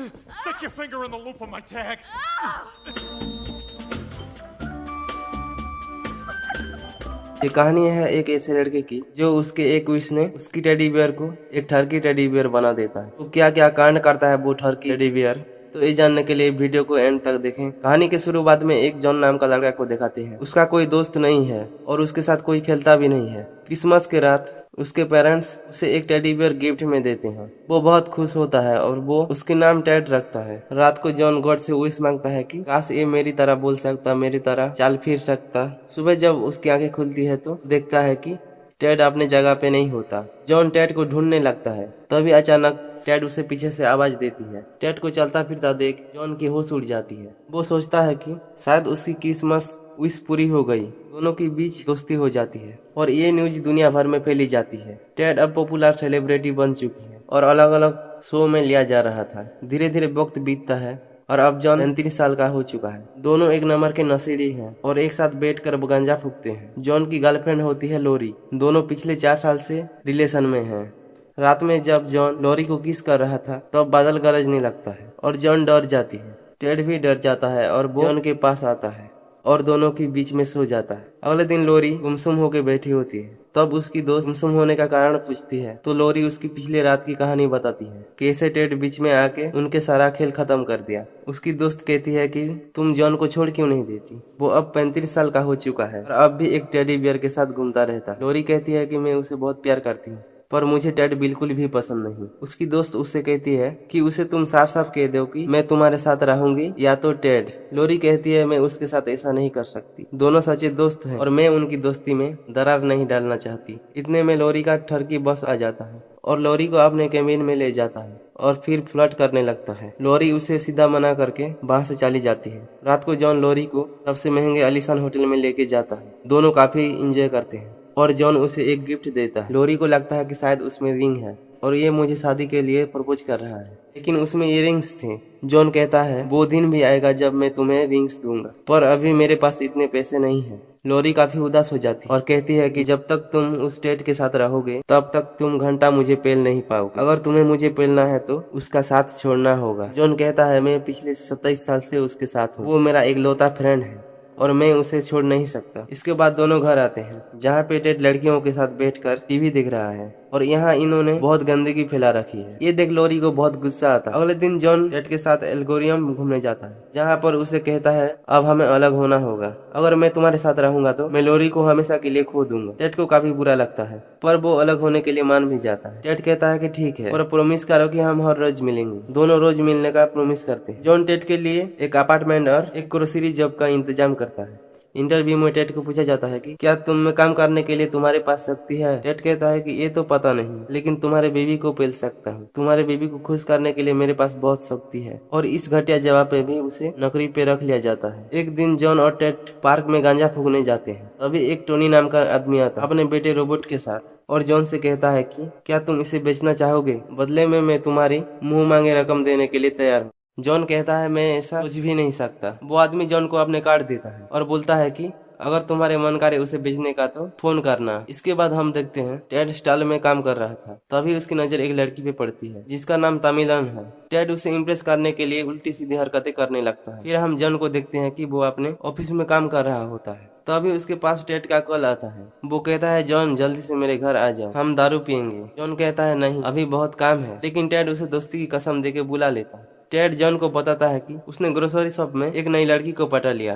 Stick your finger in the loop of my tag. ये कहानी है एक ऐसे लड़के की जो उसके एक विश ने उसकी टेडी बियर को एक ठरकी टेडी बियर बना देता है। तो क्या क्या कांड करता है वो ठरकी टेडी बियर, तो ये जानने के लिए वीडियो को एंड तक देखें। कहानी के शुरुआत में एक जॉन नाम का लड़का को दिखाते हैं। उसका कोई दोस्त नहीं है और उसके साथ कोई खेलता भी नहीं है। क्रिसमस के रात उसके पेरेंट्स उसे एक टेडी बियर गिफ्ट में देते हैं। वो बहुत खुश होता है और वो उसके नाम टेड रखता है। रात को जॉन गॉड से विश मांगता है कि काश ये मेरी तरह बोल सकता, मेरी तरह चाल फिर सकता। सुबह जब उसकी आंखें खुलती है तो देखता है कि टेड अपने जगह पे नहीं होता। जॉन टेड को ढूंढने लगता है, तभी अचानक टेड उसे पीछे से आवाज देती है। टेड को चलता फिरता देख जॉन की होश उड़ जाती है। वो सोचता है कि शायद उसकी क्रिसमस विश पूरी हो गई। दोनों के बीच दोस्ती हो जाती है और ये न्यूज दुनिया भर में फैली जाती है। टेड अब पॉपुलर सेलिब्रिटी बन चुकी है और अलग अलग शो में लिया जा रहा था। धीरे धीरे वक्त बीतता है और अब जॉन 35 साल का हो चुका है। दोनों एक नंबर के नशेड़ी हैं और एक साथ बैठकर गांजा फूकते हैं। जॉन की गर्लफ्रेंड होती है लोरी। दोनों पिछले 4 साल से रिलेशन में हैं। रात में जब जॉन लोरी को किस कर रहा था तब बादल गरजने लगता है और जॉन डर जाती है। टेड भी डर जाता है और वो जॉन के पास आता है और दोनों के बीच में सो जाता है। अगले दिन लोरी गुमसुम होकर बैठी होती है। तब उसकी दोस्त गुमसुम होने का कारण पूछती है तो लोरी उसकी पिछले रात की कहानी बताती है। कैसे टेड बीच में आके उनके सारा खेल खत्म कर दिया। उसकी दोस्त कहती है कि तुम जॉन को छोड़ क्यों नहीं देती। वो अब 35 साल का हो चुका है और अब भी एक टेडी बियर के साथ घूमता रहता है। लोरी कहती है कि मैं उसे बहुत प्यार करती हूँ पर मुझे टेड बिल्कुल भी पसंद नहीं। उसकी दोस्त उससे कहती है कि उसे तुम साफ साफ कह दो कि मैं तुम्हारे साथ रहूंगी या तो टेड। लोरी कहती है मैं उसके साथ ऐसा नहीं कर सकती। दोनों सच्चे दोस्त हैं और मैं उनकी दोस्ती में दरार नहीं डालना चाहती। इतने में लोरी का ठरकी बस आ जाता है और लोरी को अपने केबिन में ले जाता है और फिर फ्लर्ट करने लगता है। लोरी उसे सीधा मना करके वहां से चली जाती है। रात को जॉन लोरी को सबसे महंगे आलीशान होटल में लेके जाता है। दोनों काफी इंजॉय करते हैं और जॉन उसे एक गिफ्ट देता है। लोरी को लगता है कि शायद उसमें रिंग है और ये मुझे शादी के लिए प्रपोज कर रहा है, लेकिन उसमें इयररिंग्स थे। जॉन कहता है वो दिन भी आएगा जब मैं तुम्हें रिंग्स दूंगा, पर अभी मेरे पास इतने पैसे नहीं है। लोरी काफी उदास हो जाती है और कहती है कि जब तक तुम उस टेड के साथ रहोगे तब तक तुम घंटा मुझे पेल नहीं पाओगे। अगर तुम्हें मुझे पेलना है तो उसका साथ छोड़ना होगा। जॉन कहता है मैं पिछले 27 साल से उसके साथ हूँ। वो मेरा इकलौता फ्रेंड है और मैं उसे छोड़ नहीं सकता। इसके बाद दोनों घर आते हैं जहाँ पे टेड लड़कियों के साथ बैठकर टीवी देख रहा है और यहाँ इन्होंने बहुत गंदगी फैला रखी है। ये देख लोरी को बहुत गुस्सा आता है। अगले दिन जॉन टेड के साथ एल्गोरियम घूमने जाता है जहाँ पर उसे कहता है अब हमें अलग होना होगा। अगर मैं तुम्हारे साथ रहूंगा तो मैं लोरी को हमेशा के लिए खो दूंगा। टेड को काफी बुरा लगता है पर वो अलग होने के लिए मान भी जाता है। टेड कहता है कि ठीक है और प्रोमिस करो कि हम हर रोज मिलेंगे। दोनों रोज मिलने का प्रोमिस करते हैं। जॉन टेड के लिए एक अपार्टमेंट और एक ग्रोसरी जॉब का इंतजाम करता है। इंटरव्यू में टेड को पूछा जाता है कि क्या तुम में काम करने के लिए तुम्हारे पास शक्ति है। टेड कहता है कि ये तो पता नहीं, लेकिन तुम्हारे बेबी को पेल सकता हूँ। तुम्हारे बेबी को खुश करने के लिए मेरे पास बहुत शक्ति है। और इस घटिया जवाब पे भी उसे नौकरी पे रख लिया जाता है। एक दिन जॉन और टेड पार्क में गांजा फूकने जाते हैं। तभी एक टोनी नाम का आदमी आता है अपने बेटे रोबोट के साथ और जॉन से कहता है कि क्या तुम इसे बेचना चाहोगे, बदले में मैं तुम्हारी मुंह मांगे रकम देने के लिए तैयार हूँ। जॉन कहता है मैं ऐसा कुछ भी नहीं सकता। वो आदमी जॉन को अपने कार्ड देता है और बोलता है कि अगर तुम्हारे मन करे उसे बेचने का तो फोन करना। इसके बाद हम देखते हैं टेड स्टॉल में काम कर रहा था। तभी उसकी नजर एक लड़की पे पड़ती है जिसका नाम तमिलन है। टेड उसे इम्प्रेस करने के लिए उल्टी सीधी हरकतें करने लगता है। फिर हम जॉन को देखते हैं कि वो अपने ऑफिस में काम कर रहा होता है। तभी उसके पास टेड का कॉल आता है। वो कहता है जॉन जल्दी से मेरे घर आ जाओ, हम दारू पियेंगे। जॉन कहता है नहीं अभी बहुत काम है, लेकिन टेड उसे दोस्ती की कसम देके बुला लेता है। टेड जॉन को बताता है कि उसने ग्रोसरी शॉप में एक नई लड़की को पटा लिया।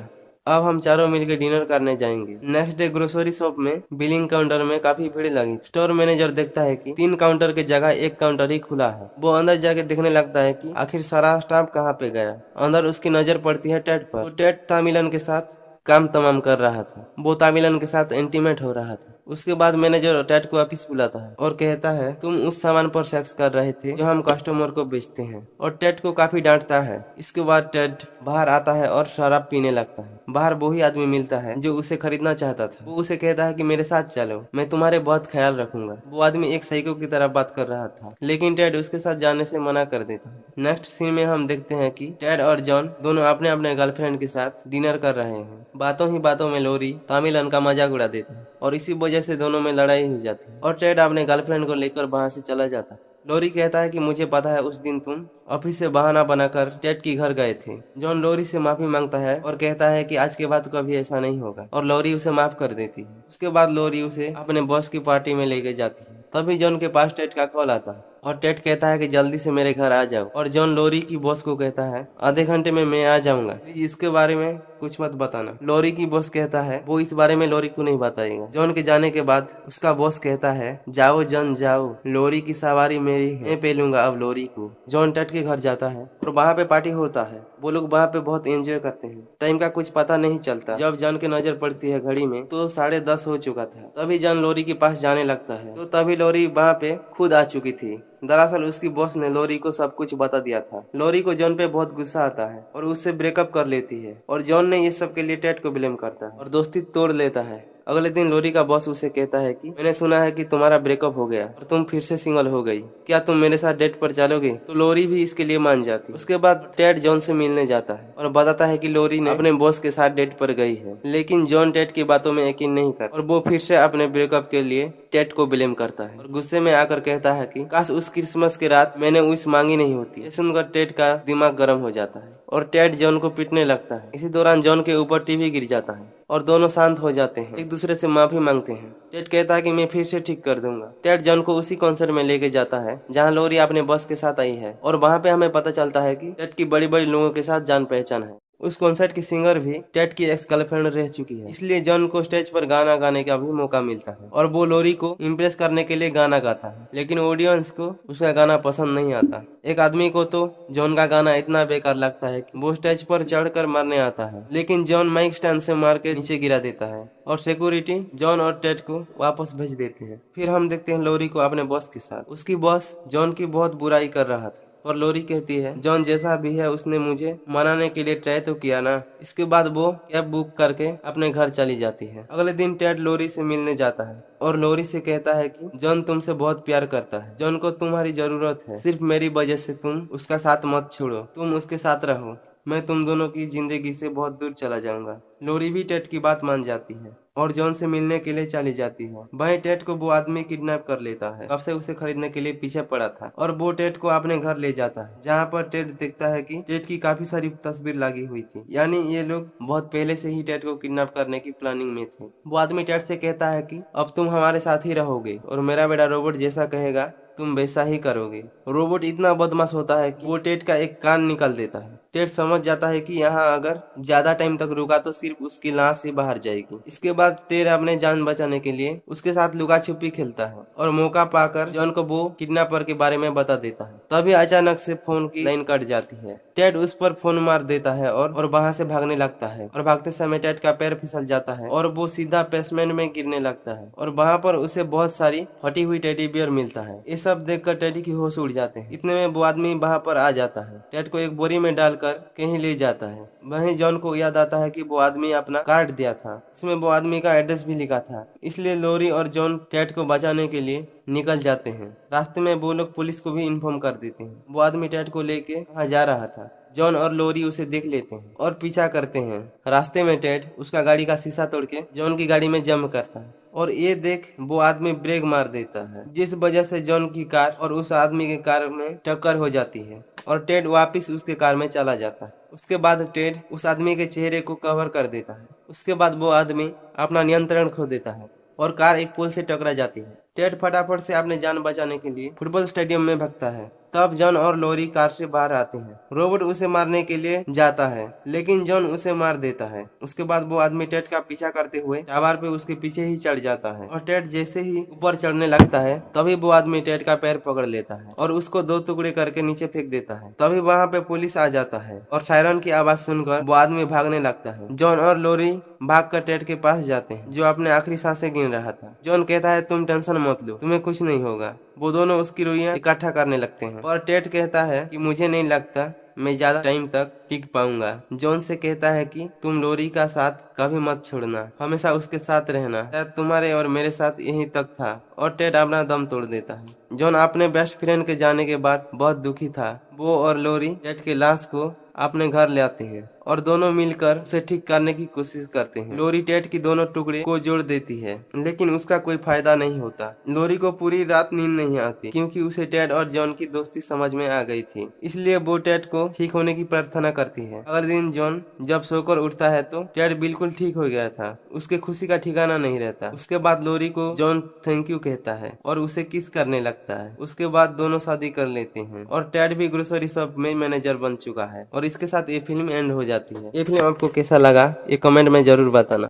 अब हम चारों मिलकर डिनर करने जाएंगे। नेक्स्ट डे ग्रोसरी शॉप में बिलिंग काउंटर में काफी भीड़ लगी। स्टोर मैनेजर देखता है कि 3 काउंटर की जगह एक काउंटर ही खुला है। वो अंदर जाके देखने लगता है कि आखिर सारा स्टाफ कहाँ पे गया। अंदर उसकी नजर पड़ती है टेड पर। तो टेड तामिलन के साथ काम तमाम कर रहा था। वो तामिलन के साथ इंटीमेट हो रहा था। उसके बाद मैनेजर टेड को ऑफिस बुलाता है और कहता है तुम उस सामान पर सेक्स कर रहे थे जो हम कस्टमर को बेचते हैं, और टेड को काफी डांटता है। इसके बाद टेड बाहर आता है और शराब पीने लगता है। बाहर वही आदमी मिलता है जो उसे खरीदना चाहता था। वो उसे कहता है कि मेरे साथ चलो, मैं तुम्हारे बहुत ख्याल रखूंगा। वो आदमी एक साइको की तरह बात कर रहा था, लेकिन टेड उसके साथ जाने से मना कर देता है। नेक्स्ट सीन में हम देखते हैं कि टेड और जॉन दोनों अपने अपने गर्लफ्रेंड के साथ डिनर कर रहे हैं। बातों ही बातों में लोरी तामिलन का मजाक उड़ा देता है और इसी वजह से दोनों में लड़ाई हो जाती है और टेड अपने गर्लफ्रेंड को लेकर वहां से चला जाता है। लोरी कहता है कि मुझे पता है उस दिन तुम ऑफिस से बहाना बनाकर टेड के घर गए थे। जॉन लोरी से माफी मांगता है और कहता है कि आज के बाद कभी ऐसा नहीं होगा और लोरी उसे माफ कर देती है। उसके बाद लोरी उसे अपने बॉस की पार्टी में लेके जाती है। तभी जॉन के पास टेड का कॉल आता है और टेड कहता है कि जल्दी से मेरे घर आ जाओ और जॉन लोरी की बॉस को कहता है आधे घंटे में मैं आ जाऊंगा, प्लीज इसके बारे में कुछ मत बताना। लोरी की बॉस कहता है वो इस बारे में लोरी को नहीं बताएगा। जॉन के जाने के बाद उसका बॉस कहता है जाओ जॉन जाओ, लोरी की सवारी मेरी है, मैं पेलूंगा अब लोरी को। जॉन टेड के घर जाता है और वहाँ पे पार्टी होता है। वो लोग वहाँ पे बहुत एंजॉय करते हैं। टाइम का कुछ पता नहीं चलता। जब जॉन की नजर पड़ती है घड़ी में तो 10:30 हो चुका था। तभी जॉन लोरी के पास जाने लगता है तो तभी लोरी वहाँ पे खुद आ चुकी थी। दरअसल उसकी बॉस ने लोरी को सब कुछ बता दिया था। लोरी को जॉन पे बहुत गुस्सा आता है और उससे ब्रेकअप कर लेती है और जॉन ने ये सब के लिए टेड को ब्लेम करता है और दोस्ती तोड़ लेता है। अगले दिन लोरी का बॉस उसे कहता है कि मैंने सुना है कि तुम्हारा ब्रेकअप हो गया और तुम फिर से सिंगल हो गई, क्या तुम मेरे साथ डेट पर चलोगे? तो लोरी भी इसके लिए मान जाती है। उसके बाद टेड जॉन से मिलने जाता है और बताता है कि लोरी ने अपने बॉस के साथ डेट पर गई है, लेकिन जॉन टेड की बातों में यकीन नहीं करता और वो फिर से अपने ब्रेकअप के लिए टेड को ब्लेम करता है और गुस्से में आकर कहता है कि काश उस क्रिसमस की रात मैंने विश मांगी नहीं होती। ये सुनकर टेड का दिमाग गर्म हो जाता है और टेड जॉन को पीटने लगता है। इसी दौरान जॉन के ऊपर टीवी गिर जाता है और दोनों शांत हो जाते हैं, एक दूसरे से माफी मांगते हैं। टेड कहता है कि मैं फिर से ठीक कर दूंगा। टेड जॉन को उसी कॉन्सर्ट में लेके जाता है जहां लोरी अपने बॉस के साथ आई है और वहां पे हमें पता चलता है कि टेड की बड़ी बड़ी लोगों के साथ जान पहचान है। उस कॉन्सर्ट की सिंगर भी टेड की एक्स गर्लफ्रेंड रह चुकी है, इसलिए जॉन को स्टेज पर गाना गाने का भी मौका मिलता है और वो लोरी को इम्प्रेस करने के लिए गाना गाता है, लेकिन ऑडियंस को उसका गाना पसंद नहीं आता। एक आदमी को तो जॉन का गाना इतना बेकार लगता है कि वो स्टेज पर चढ़कर मरने आता है, लेकिन जॉन माइक स्टैंड से मार के नीचे गिरा देता है और सिक्योरिटी जॉन और टेड को वापस भेज देते हैं। फिर हम देखते हैं लोरी को अपने बॉस के साथ। उसकी बॉस जॉन की बहुत बुराई कर रहा था और लोरी कहती है जॉन जैसा भी है उसने मुझे मनाने के लिए ट्राई तो किया ना। इसके बाद वो कैब बुक करके अपने घर चली जाती है। अगले दिन टेड लोरी से मिलने जाता है और लोरी से कहता है कि जॉन तुमसे बहुत प्यार करता है, जॉन को तुम्हारी जरूरत है, सिर्फ मेरी वजह से तुम उसका साथ मत छोड़ो, तुम उसके साथ रहो, मैं तुम दोनों की जिंदगी से बहुत दूर चला जाऊंगा। लोरी भी टेड की बात मान जाती है और जॉन से मिलने के लिए चली जाती है। वहीं टेड को वो आदमी किडनैप कर लेता है, कब से उसे खरीदने के लिए पीछे पड़ा था और वो टेड को अपने घर ले जाता है, जहाँ पर टेड देखता है कि टेड की काफी सारी तस्वीर लगी हुई थी, यानी ये लोग बहुत पहले से ही टेड को किडनैप करने की प्लानिंग में थे। वो आदमी टेड से कहता है कि अब तुम हमारे साथ ही रहोगे और मेरा बेटा रोबोट जैसा कहेगा तुम वैसा ही करोगे। रोबोट इतना बदमाश होता है कि वो टेड का एक कान निकाल देता है। टेड समझ जाता है कि यहाँ अगर ज्यादा टाइम तक रुका तो सिर्फ उसकी लाश ही बाहर जाएगी। इसके बाद टेड अपने जान बचाने के लिए उसके साथ लुका छुपी खेलता है और मौका पाकर जॉन को वो किडनैपर के बारे में बता देता है। तभी अचानक से फोन की लाइन कट जाती है। टेड उस पर फोन मार देता है और वहां से भागने लगता है और भागते समय टेड का पैर फिसल जाता है और वो सीधा बेसमेंट में गिरने लगता है और वहां पर उसे बहुत सारी फटी हुई टेडी बियर मिलता है। ये सब देखकर टेडी की होश उड़ जाते हैं। इतने में वो आदमी वहां पर आ जाता है, टेड को एक बोरी में डालकर कहीं ले जाता है। वहीं जॉन को याद आता है कि वो आदमी अपना कार्ड दिया था, इसमें वो आदमी का एड्रेस भी लिखा था, इसलिए लोरी और जॉन टेड को बचाने के लिए निकल जाते हैं। रास्ते में वो लोग पुलिस को भी इन्फॉर्म कर देते हैं। वो आदमी टेड को लेके वहाँ जा रहा था। जॉन और लोरी उसे देख लेते हैं और पीछा करते हैं। रास्ते में टेड उसका गाड़ी का शीशा तोड़ के जॉन की गाड़ी में जंप करता है और ये देख वो आदमी ब्रेक मार देता है, जिस वजह से जॉन की कार और उस आदमी के कार में टक्कर हो जाती है और टेड वापस उसके कार में चला जाता है। उसके बाद टेड उस आदमी के चेहरे को कवर कर देता है। उसके बाद वो आदमी अपना नियंत्रण खो देता है और कार एक पुल से टकरा जाती है। टेड फटाफट से अपने जान बचाने के लिए फुटबॉल स्टेडियम में भागता है। तब जॉन और लोरी कार से बाहर आते हैं। रोबोट उसे मारने के लिए जाता है, लेकिन जॉन उसे मार देता है। उसके बाद वो आदमी टेड का पीछा करते हुए टावर पे उसके पीछे ही चढ़ जाता है और टेड जैसे ही ऊपर चढ़ने लगता है तभी वो आदमी टेड का पैर पकड़ लेता है और उसको 2 टुकड़े करके नीचे फेंक देता है। तभी वहाँ पे पुलिस आ जाता है और सायरन की आवाज सुनकर वो आदमी भागने लगता है। जॉन और लोरी भागकर टेड के पास जाते हैं, जो अपने आखिरी सांसें गिन रहा था। जॉन कहता है तुम टेंशन मत लो, तुम्हें कुछ नहीं होगा। वो दोनों उसकी रुइयां इकट्ठा करने लगते हैं और टेड कहता है कि मुझे नहीं लगता मैं ज्यादा टाइम तक टिक पाऊंगा। जॉन से कहता है कि तुम लोरी का साथ कभी मत छोड़ना, हमेशा उसके साथ रहना, शायद तुम्हारे और मेरे साथ यहीं तक था। और टेड अपना दम तोड़ देता है। जॉन अपने बेस्ट फ्रेंड के जाने के बाद बहुत दुखी था। वो और लोरी टेड के लाश को अपने घर ले आते हैं और दोनों मिलकर उसे ठीक करने की कोशिश करते हैं। लोरी टेड की दोनों टुकड़े को जोड़ देती है, लेकिन उसका कोई फायदा नहीं होता। लोरी को पूरी रात नींद नहीं आती क्योंकि उसे टेड और जॉन की दोस्ती समझ में आ गई थी, इसलिए वो टेड को ठीक होने की प्रार्थना करती है। अगले दिन जॉन जब सोकर उठता है तो टेड बिल्कुल ठीक हो गया था। उसके खुशी का ठिकाना नहीं रहता। उसके बाद लोरी को जॉन थैंक यू कहता है और उसे किस करने लगता है। उसके बाद दोनों शादी कर लेते हैं और टेड भी ग्रोसरी शॉप में मैनेजर बन चुका है। और इसके साथ ये फिल्म एंड हो जाती है। ये फिल्म आपको कैसा लगा ये कमेंट में जरूर बताना।